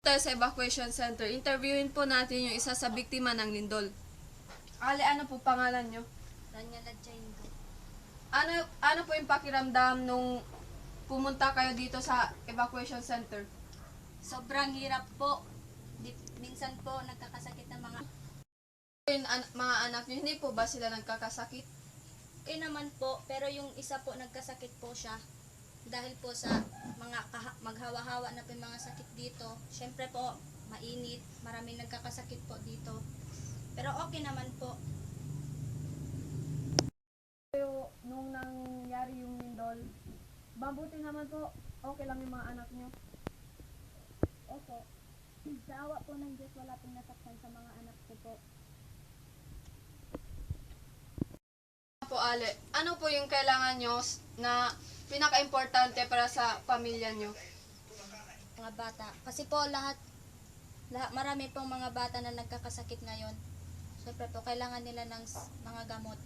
Tayo sa evacuation center, interviewin po natin yung isa sa biktima ng lindol. Ali, ano po pangalan nyo? Rania Ladjainko. Ano po yung pakiramdam nung pumunta kayo dito sa evacuation center? Sobrang hirap po. Minsan po nagkakasakit ng mga... Yung mga anak nyo, hindi po ba sila nagkakasakit? naman po, pero yung isa po nagkasakit po siya. Dahil po sa mga maghawa-hawa na po yung mga sakit dito. Siyempre po, mainit. Maraming nagkakasakit po dito. Pero okay naman po. Nung nangyari yung lindol, mabuti naman po, okay lang yung mga anak nyo. Opo. Sa awa po ng Diyos, wala pong nasaktan sa mga anak ko po. Po, Ale, ano po yung kailangan nyo na pinaka-importante para sa pamilya nyo? Mga bata. Kasi po marami pong mga bata na nagkakasakit ngayon. Siyempre po, kailangan nila ng mga gamot.